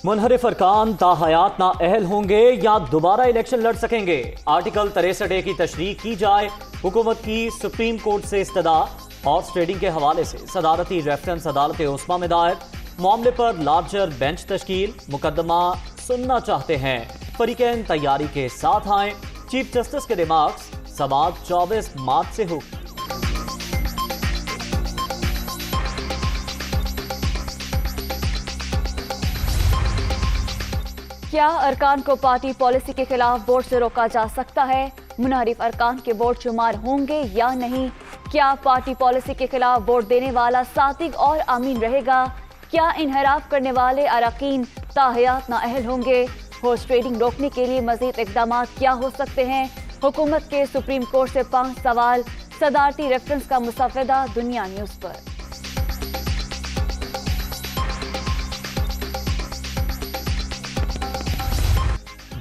मुनहरिफ अरकान ताहयात ना अहल होंगे या दोबारा इलेक्शन लड़ सकेंगे। आर्टिकल 63A की तशरीह की जाए। हुकूमत की सुप्रीम कोर्ट से इस्तदा। हॉर्स ट्रेडिंग के हवाले से सदारती रेफरेंस अदालत उस्मा में दायर। मामले पर लार्जर बेंच तश्कील। मुकदमा सुनना चाहते हैं, फरीकैन तैयारी के साथ आए। चीफ जस्टिस के रिमार्क्स। समाअत 24 मार्च से होगी। क्या अरकान को पार्टी पॉलिसी के खिलाफ वोट से रोका जा सकता है? मुनहरिफ अरकान के वोट शुमार होंगे या नहीं? क्या पार्टी पॉलिसी के खिलाफ वोट देने वाला सातिक और अमीन रहेगा? क्या इनहराफ करने वाले अरकान ताहयात नाअहल होंगे? हॉर्स ट्रेडिंग रोकने के लिए मजीद इकदाम क्या हो सकते हैं? हुकूमत के सुप्रीम कोर्ट से 5 सवाल। सदारती रेफरेंस का मुसव्वदा दुनिया न्यूज पर।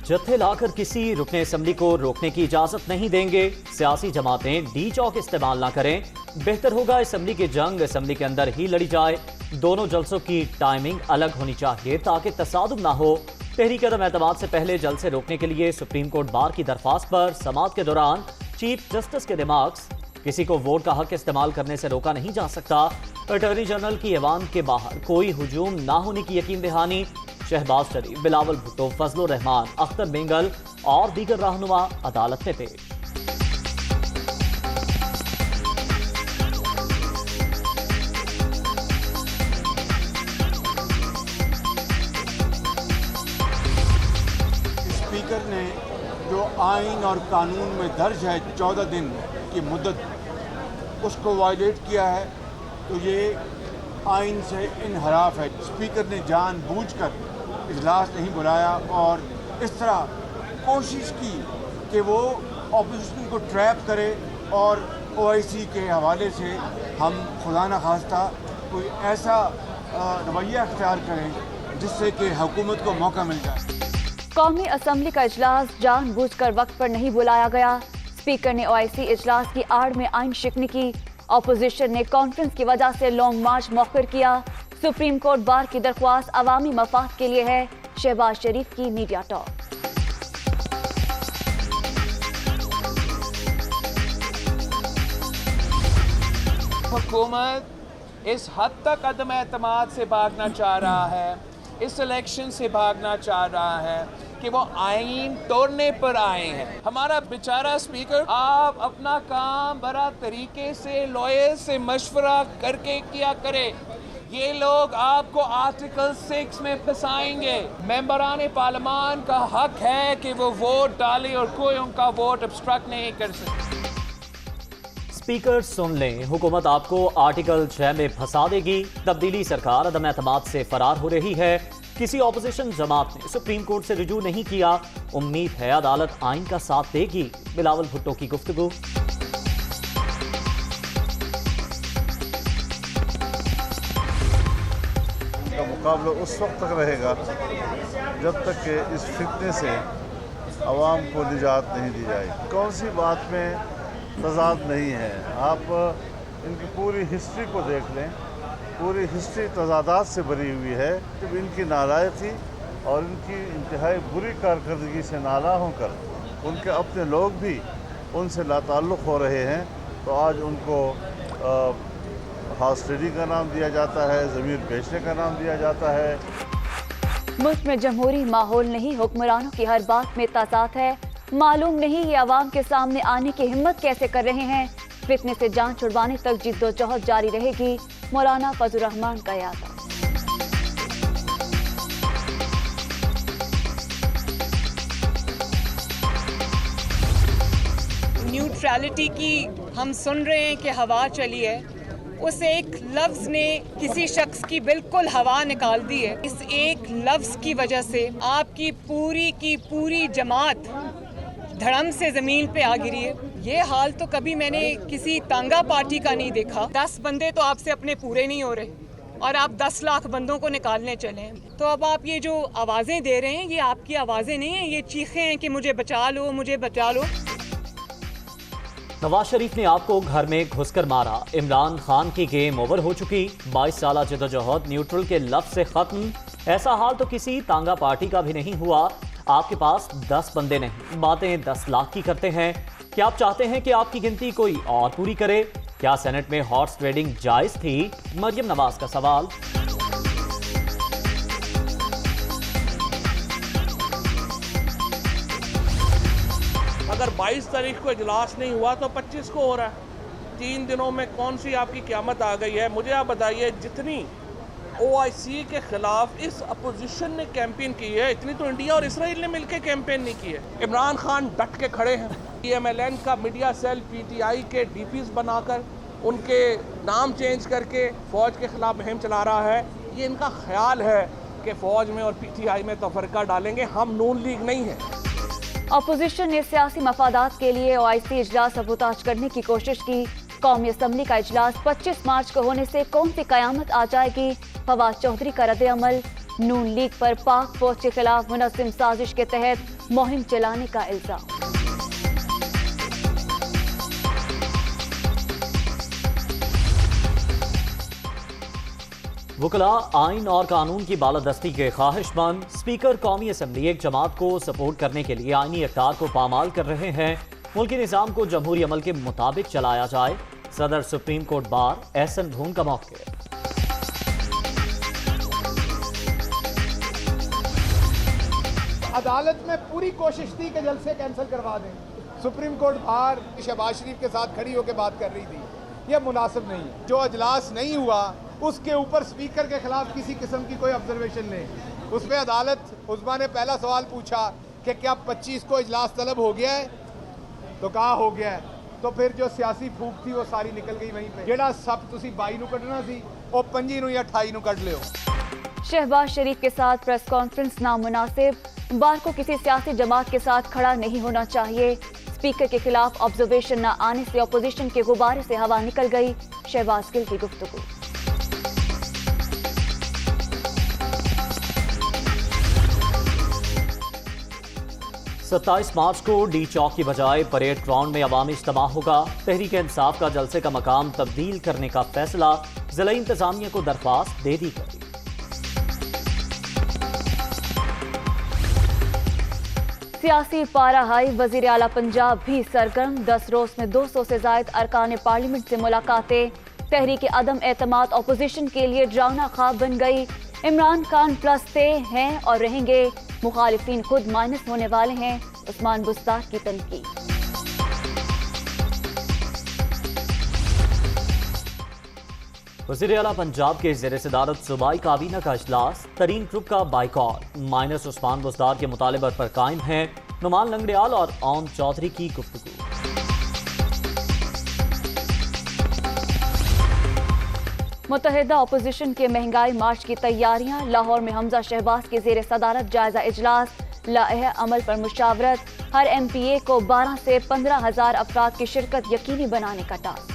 जत्थे लाकर किसी रुकने असम्बली को रोकने की इजाजत नहीं देंगे। सियासी जमातें डी चौक इस्तेमाल ना करें। बेहतर होगा असम्बली की जंग असम्बली के अंदर ही लड़ी जाए। दोनों जलसों की टाइमिंग अलग होनी चाहिए ताकि तसादुम ना हो। तहरीक अदम एतमाद से पहले जलसे रोकने के लिए सुप्रीम कोर्ट बार की दरख्वास्त पर समाअत के दौरान चीफ जस्टिस के रिमार्क्स। किसी को वोट का हक इस्तेमाल करने से रोका नहीं जा सकता। अटॉर्नी जनरल की ऐवान के बाहर कोई हुजूम ना होने की यकीन दहानी। शहबाज शरीफ, बिलावल भुट्टो, फजलुर रहमान, अख्तर बेंगल और दीगर रहनुमा अदालत में पेश। स्पीकर ने जो आइन और कानून में दर्ज है 14 दिन की मुद्दत, उसको वायलेट किया है, तो ये आइन से इनहराफ है। स्पीकर ने जानबूझकर इजलास नहीं बुलाया और इस तरह कोशिश की कि वो ऑपोजिशन को ट्रैप करे और OIC के हवाले से हम खुदा न खास्ता कोई ऐसा रवैया अख्तियार करें जिससे कि हुकूमत को मौका मिल जाए। कौमी असम्बली का इजलास जानबूझकर वक्त पर नहीं बुलाया गया। स्पीकर ने OIC इजलास की आड़ में आइन शिकनी की। ऑपोजिशन ने कॉन्फ्रेंस की वजह से लॉन्ग मार्च मौखर किया। सुप्रीम कोर्ट बार की दरख्वास्त अवामी मफाद के लिए है। शहबाज शरीफ की मीडिया टॉक। हुकूमत इस हद तक अदम एतमाद से भागना चाह रहा है, इस इलेक्शन से भागना चाह रहा है कि वो आइन तोड़ने पर आए हैं। हमारा बेचारा स्पीकर, आप अपना काम बड़ा तरीके से लॉयर से मशवरा करके किया करे। ये लोग आपको आर्टिकल 6 में फंसाएंगे। मेंबरान पार्लियामान का हक है कि वो वोट डाले और कोई उनका वोट ऑब्स्ट्रक्ट नहीं कर सकता। स्पीकर सुन लें, हुकूमत आपको आर्टिकल 6 में फंसा देगी। तब्दीली सरकार अदम एतमाद से फरार हो रही है। किसी ऑपोजिशन जमात ने सुप्रीम कोर्ट से रुजू नहीं किया। उम्मीद है अदालत आइन का साथ देगी। बिलावल भुट्टो की गुफ्तगू। का मुकाबला उस वक्त तक रहेगा जब तक कि इस फितने से आवाम को निजात नहीं दी जाएगी। कौन सी बात में तजाद नहीं है? आप इनकी पूरी हिस्ट्री को देख लें। पूरी हिस्ट्री तजादात से भरी हुई है। जब इनकी नालायकी और इनकी इंतहाई बुरी कारकर्दगी से नाला होकर उनके अपने लोग भी उनसे लाताल्लुक़ हो रहे हैं, तो आज उनको हॉर्स ट्रेडिंग का नाम दिया जाता है, ज़मीर बेचने का नाम दिया जाता है। मुल्क में जमहूरी माहौल नहीं, हुक्मरानों की हर बात में तजाद है। मालूम नहीं ये आवाम के सामने आने की हिम्मत कैसे कर रहे हैं। फितने से जान छुड़वाने तक जिद्दोजहद जारी रहेगी। मौलाना फजलुर रहमान का याद। न्यूट्रलिटी की हम सुन रहे हैं कि हवा चली है, उस एक लफ्ज़ ने किसी शख्स की बिल्कुल हवा निकाल दी है। इस एक लफ्ज़ की वजह से आपकी पूरी जमात धड़म से ज़मीन पे आ गिरी है। ये हाल तो कभी मैंने किसी तांगा पार्टी का नहीं देखा। 10 बंदे तो आपसे अपने पूरे नहीं हो रहे और आप 10 लाख बंदों को निकालने चले हैं। तो अब आप ये जो आवाज़ें दे रहे हैं, ये आपकी आवाज़ें नहीं हैं, ये चीखें हैं कि मुझे बचा लो, मुझे बचा लो। नवाज शरीफ ने आपको घर में घुसकर मारा। इमरान खान की गेम ओवर हो चुकी। 22 साल जदोजहद न्यूट्रल के लफ्ज से खत्म। ऐसा हाल तो किसी तांगा पार्टी का भी नहीं हुआ। आपके पास 10 बंदे नहीं, बातें 10 लाख की करते हैं। क्या आप चाहते हैं कि आपकी गिनती कोई और पूरी करे? क्या सेनेट में हॉर्स ट्रेडिंग जायज थी? मरियम नवाज का सवाल। अगर 22 तारीख को इजलास नहीं हुआ तो 25 को हो रहा है। 3 दिनों में कौन सी आपकी क़यामत आ गई है? मुझे आप बताइए, जितनी OIC के खिलाफ इस अपोजिशन ने कैंपेन की है, इतनी तो इंडिया और इसराइल ने मिलकर कैंपेन नहीं की है। इमरान खान डट के खड़े हैं। PMLN का मीडिया सेल PTI के DPs बनाकर उनके नाम चेंज करके फ़ौज के खिलाफ मुहिम चला रहा है। ये इनका ख्याल है कि फ़ौज में और PTI में तफरका डालेंगे। हम नून लीग नहीं है। अपोजिशन ने सियासी मफादात के लिए OIC इजलास सबूताज करने की कोशिश की। कौमी असम्बली का इजलास 25 मार्च को होने से कौन सी कयामत आ जाएगी? फवाद चौधरी का रद्द-ए-अमल। नून लीग पर पाक फौज के खिलाफ मुनज़्ज़म साजिश के तहत मुहिम चलाने का इल्जाम। वकला आइन और कानून की बालादस्ती के ख्वाहिशमंद। स्पीकर कौमी असम्बली एक जमात को सपोर्ट करने के लिए आइनी इक़्तिदार को पामाल कर रहे हैं। मुल्की निज़ाम को जमहूरी अमल के मुताबिक चलाया जाए। सदर सुप्रीम कोर्ट बार एहसन ढूंढ का मौक़िफ़। अदालत में पूरी कोशिश थी कि जलसे कैंसिल करवा दें। सुप्रीम कोर्ट बाहर शहबाज शरीफ के साथ खड़ी होकर बात कर रही थी। यह मुनासिब नहीं है। जो अजलास नहीं हुआ उसके ऊपर स्पीकर के खिलाफ किसी किस्म की कोई ऑब्जर्वेशन नहीं। उस पर अदालत उस्मा ने पहला सवाल पूछा कि क्या 25 को इजलास तलब हो गया है? तो कहा हो गया है। तो फिर जो सियासी फूक थी वो सारी निकल गई वहीं पे। जेड़ा सब तुसी 22 नूं कढ़ना सी वो 25 या 28 नूं कढ़ लियो। शहबाज शरीफ के साथ प्रेस कॉन्फ्रेंस नामुनासिब। बार को किसी सियासी जमात के साथ खड़ा नहीं होना चाहिए। स्पीकर के खिलाफ ऑब्जर्वेशन न आने से अपोजिशन के गुब्बारे से हवा निकल गई। शहबाज गिल की गुफ्तगू। सत्ताईस मार्च को डी चौक की बजाय परेड ग्राउंड में अवामी इज्तिमा होगा। तहरीक इंसाफ का जलसे का मकाम तब्दील करने का फैसला। जिला इंतजामिया को दरख्वास्त दे दी गई। सियासी पारा हाई। वजीर आला पंजाब भी सरगर्म। 10 रोज में 200 से जायद अरकान पार्लियामेंट से मुलाकातें। तहरीक अदम एतमाद अपोजिशन के लिए डरावना ख्वाब बन गई। इमरान खान प्लस से हैं और रहेंगे। मुखालिफिन खुद माइनस होने वाले हैं। उस्मान बुस्तार की तनकीद। वज़ीर आला पंजाब के ज़ेर सदारत सूबाई काबीना का इजलास। तरीन ग्रुप का बाइकॉट। माइनस उस्मान बुस्तार के मुतालबे पर कायम है। नुमान लंगड़ियाल और ओम चौधरी की गुफ्तगू। मुत्तहिदा अपोजिशन के महंगाई मार्च की तैयारियां। लाहौर में हमजा शहबाज के ज़ेर सदारत जायजा इजलास। लाएह अमल पर मुशावरत। हर MPA को 12 से 15,000 अफराद की शिरकत यकीनी बनाने का टास्क।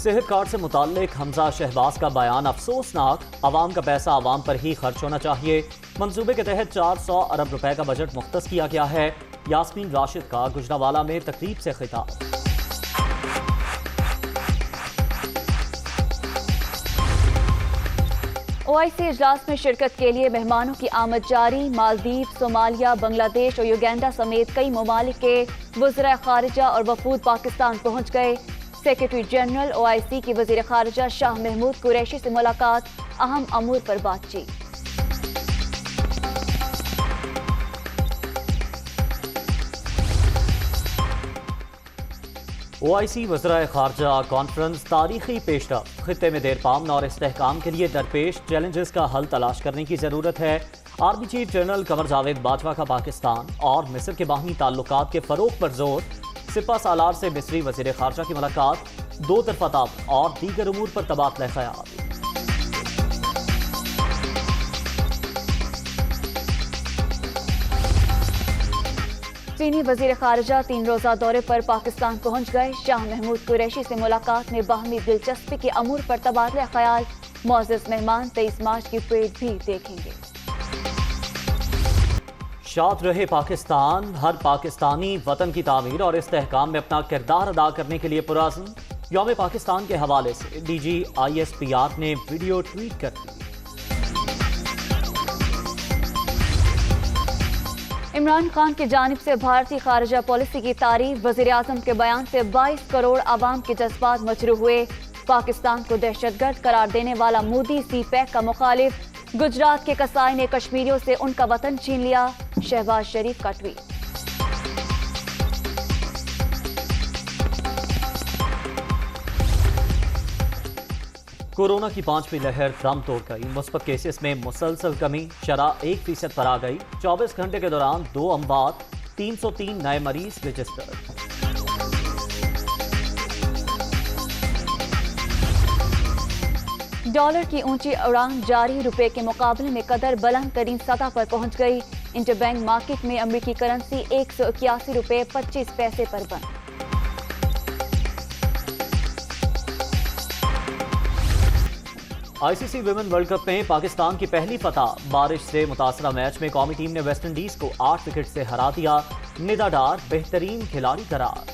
सेहत कार्ड से मुताल्लिक हमजा शहबाज का बयान अफसोसनाक। अवाम का पैसा अवाम पर ही खर्च होना चाहिए। मंसूबे के तहत 400 अरब रुपए का बजट मुख्तस किया गया है। यास्मीन राशिद का गुजरावाला में तकरीब से खिताब। OIC इजलास में शिरकत के लिए मेहमानों की आमद जारी। मालदीव, सोमालिया, बांग्लादेश और युगांडा समेत कई ममालिक के वज़राए खारिजा और वफूद पाकिस्तान पहुंच गए। सेक्रेटरी जनरल OIC की वज़ीर खारिजा शाह महमूद कुरैशी से मुलाकात। अहम अमूर पर बातचीत। OIC वज़राए खारजा कॉन्फ्रेंस तारीखी पेशरफ्त। खित्ते में देरपामन और इस्तेहकाम के लिए दरपेश चैलेंजेस का हल तलाश करने की ज़रूरत है। Army chief general Qamar Javed Bajwa का पाकिस्तान और मिस्र के बाहमी ताल्लुकात के फ़रोग पर जोर। सिपा सालार से मिस्री वज़ीर खारजा की मुलाकात। दो तरफ़ा ताउन और दीगर उमूर पर तबादला ख्याल। चीनी वज़ीर खारजा 3 रोज़ा दौरे पर पाकिस्तान पहुंच गए। शाह महमूद कुरैशी से मुलाकात में बाहमी दिलचस्पी के अमूर पर तबादला ख्याल। मुअज़्ज़ज़ मेहमान 23 मार्च की परेड भी देखेंगे। शाद रहे पाकिस्तान, हर पाकिस्तानी वतन की तामीर और इस्तेहकाम में अपना किरदार अदा करने के लिए पुरअज़्म। यौम पाकिस्तान के हवाले से DG ISPR ने वीडियो ट्वीट कर दी। इमरान खान की जानिब से भारतीय खारजा पॉलिसी की तारीफ। वज़ीर आज़म के बयान से 22 करोड़ आवाम के जज्बात मचरू हुए। पाकिस्तान को दहशतगर्द करार देने वाला मोदी CPEC का मुखालिफ। गुजरात के कसाई ने कश्मीरियों से उनका वतन छीन लिया। शहबाज शरीफ का ट्वीट। कोरोना की 5वीं लहर दम तोड़ गई। मुस्बत केसेस में मुसलसल कमी, शरह 1% पर आ गई। 24 घंटे के दौरान 2 अमवात, 303 नए मरीज रजिस्टर्ड। डॉलर की ऊंची उड़ान जारी। रुपए के मुकाबले में कदर बुलंद तरीन सतह पर पहुंच गई। इंटरबैंक मार्केट में अमरीकी करेंसी 181 रुपए 25 पैसे पर बंद। ICC विमेन वर्ल्ड कप में पाकिस्तान की पहली फतह। बारिश से मुतासरा मैच में कौमी टीम ने वेस्ट इंडीज को 8 विकेट से हरा दिया। निदा डार बेहतरीन खिलाड़ी करार।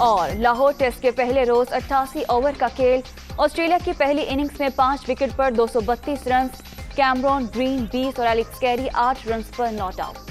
और लाहौर टेस्ट के पहले रोज 88 ओवर का खेल। ऑस्ट्रेलिया की पहली इनिंग्स में 5 विकेट पर 232 रन। कैमरॉन ग्रीन 20 और एलेक्स कैरी 8 रन पर नॉट आउट।